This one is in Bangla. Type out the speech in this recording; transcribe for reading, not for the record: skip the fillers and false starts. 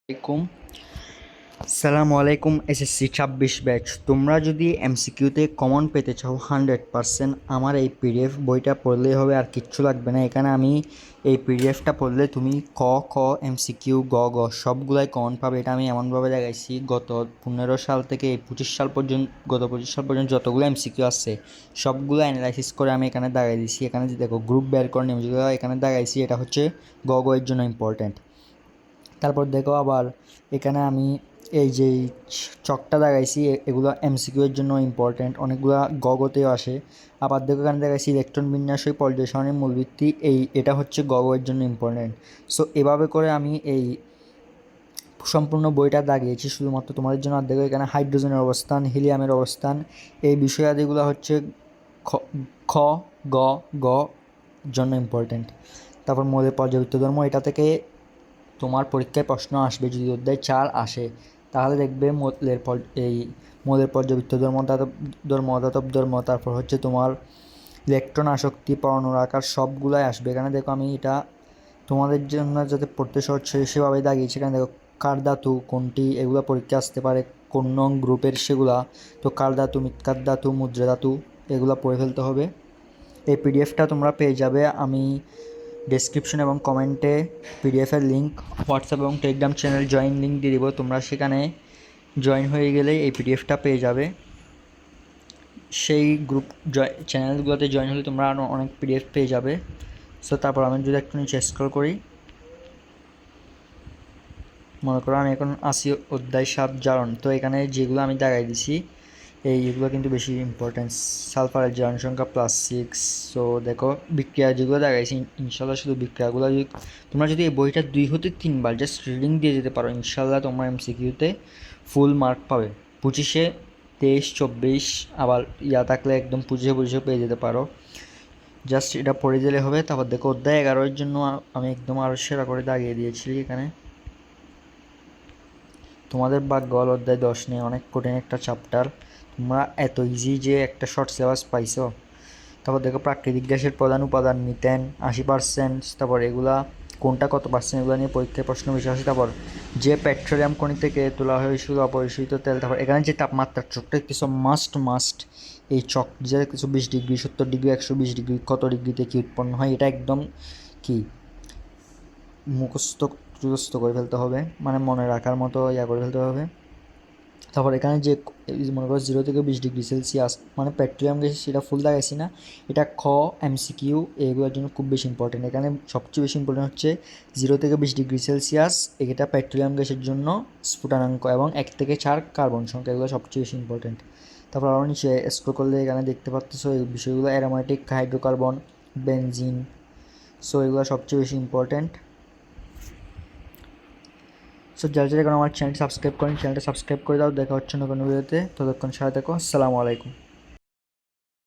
আলাইকুম সালামু আলাইকুম এসএসসি 26 ব্যাচ। তোমরা যদি এমসিকিউতে কমন পেতে চাও 100%, আমার এই পিডিএফ বইটা পড়লেই হবে, আর কিচ্ছু লাগবে না। এখানে আমি এই পিডিএফটা পড়লে তুমি ক খ এমসিকিউ গ গ সবগুলাই কমন পাবে। এটা আমি এমনভাবে দেখাইছি গত 15 সাল থেকে এই 25 সাল পর্যন্ত, গত 25 সাল পর্যন্ত যতগুলো এমসিকিউ আছে সবগুলো অ্যানালাইসিস করে আমি এখানে দেখাই দিছি। এখানে যে দেখো গ্রুপ বের করে নিয়ে এখানে দেখাইছি, এটা হচ্ছে গ গ এর জন্য ইম্পর্ট্যান্ট। তারপর দেখো আবার এখানে আমি এই যে চকটা দেখাইছি এগুলো এমসিকিউ এর জন্য ইম্পর্ট্যান্ট, অনেকগুলো গগতেও আসে। আবার দেখো এখানে দেখাইছি ইলেকট্রন বিন্যাস ও পর্যবেক্ষণের মূল ভিত্তি, এটা হচ্ছে গগ এর জন্য ইম্পর্ট্যান্ট। সো এভাবে করে আমি এই সম্পূর্ণ বইটা দাগিয়েছি শুধুমাত্র তোমাদের জন্য। আর দেখো এখানে হাইড্রোজেনের অবস্থান, হিলিয়ামের অবস্থান, এই বিষয়াদিগুলো হচ্ছে খ খ গ গ জন্য ইম্পর্ট্যান্ট। তারপর মৌলের পর্যাবৃত্ত ধর্ম, এটা থেকে তোমার পরীক্ষায় প্রশ্ন আসবে। যদি অধ্যায় 4 আসে তাহলে দেখবে মৌলের পর্যাবৃত্ত ধর্ম, ধাতব ধর্ম, তারপর হচ্ছে তোমার ইলেকট্রন আসক্তি, পরমাণুর আকার সবগুলাই আসবে। এখানে দেখো আমি এটা তোমাদের জন্য যাতে পড়তে সহজ সেভাবে দাগিয়েছি। এখানে দেখো কার ধাতু কোনটি, এগুলো পরীক্ষা আসতে পারে কোন নং গ্রুপের সেগুলা। তো কার ধাতু, মৃৎকার ধাতু, মুদ্রা ধাতু, এগুলো পড়ে ফেলতে হবে। এই পিডিএফটা তোমরা পেয়ে যাবে আমি ডেসক্রিপশন এবং কমেন্টে পিডিএফের লিঙ্ক, হোয়াটসঅ্যাপ এবং টেলিগ্রাম চ্যানেল জয়েন লিঙ্ক দিয়ে দিব। তোমরা সেখানে জয়েন হয়ে গেলেই এই পিডিএফটা পেয়ে যাবে। সেই গ্রুপ চ্যানেলগুলোতে জয়েন হলে তোমরা আরও অনেক পিডিএফ পেয়ে যাবে। সো তারপর আমি যদি একটু নিচে স্ক্রল করি, মনে করো আমি এখন আসি অধ্যায় 7 জারণ। তো এখানে যেগুলো আমি দেখাই দিছি এইগুলো কিন্তু বেশি ইম্পর্টেন্স। সালফারের জারণ সংখ্যা +6। সো দেখো বিক্রিয়া যেগুলো দেখাইছি, ইনশাল্লাহ শুধু বিক্রিয়াগুলো যদি তোমরা যদি এই বইটা 2 হতে 3 বার জাস্ট রিডিং দিয়ে যেতে পারো, ইনশাল্লাহ তোমরা এমসিকিউতে ফুল মার্ক পাবে। 25-এ 23, 24 আবার থাকলে একদম 25-এ পেয়ে যেতে পারো। জাস্ট এটা পড়ে দিলে হবে। তারপর দেখো অধ্যায় 11-এর জন্য আমি একদম আরও সেরা করে দাগিয়ে দিয়েছি। এখানে তোমাদের ভাগ্য ভালো, অধ্যায় 10 নিয়ে অনেক কঠিন একটা চ্যাপ্টার, তোমরা এত ইজি যে একটা শর্ট সিলেবাস পাইছো। তারপর দেখো প্রাকৃতিক গ্যাসের প্রধান উপাদান মিথেন 80%। তারপর এগুলা কোনটা কত পার্সেন্ট, এগুলো নিয়ে পরীক্ষায় প্রশ্ন বেশি আসে। তারপর যে পেট্রোলিয়াম খনি থেকে তোলা হয়েছিল অপরিশোধিত তেল। তারপর এখানে যে তাপমাত্রার চকটা কিছু মাস্ট এই চক যে কিছু 20 ডিগ্রি, 70 ডিগ্রি, 120 ডিগ্রি, কত ডিগ্রিতে কি উৎপন্ন হয়, এটা একদম কি মুখস্থ করে ফেলতে হবে, মানে মনে রাখার মতো করে ফেলতে হবে। তারপর এখানে যে মনে করো 0 থেকে 20 ডিগ্রি সেলসিয়াস, মানে পেট্রোলিয়াম গ্যাস, সেটা ফুল দেখাইছি না, এটা খ এমসিকিউ এগুলোর জন্য খুব বেশি ইম্পর্টেন্ট। এখানে সবচেয়ে বেশি ইম্পর্টেন্ট হচ্ছে 0 থেকে 20 ডিগ্রি সেলসিয়াস, এটা পেট্রোলিয়াম গ্যাসের জন্য স্ফুটনাঙ্ক, এবং 1 থেকে 4 কার্বন সংখ্যা, এগুলো সবচেয়ে বেশি ইম্পর্টেন্ট। তারপর আরও নিচে স্ক্রল করলে এখানে দেখতে পাচ্ছ এই বিষয়গুলো, অ্যারোমেটিক, হাইড্রোকার্বন, বেনজিন। সো এগুলো সবচেয়ে বেশি ইম্পর্টেন্ট। সো যারা এখন আমার চ্যানেলটি সাবস্ক্রাইব করেন, চ্যানেলটা সাবস্ক্রাইব করে দাও। দেখা হচ্ছে নতুন ভিডিওতে, ততক্ষণ সাথে থাকো। আসসালামু আলাইকুম।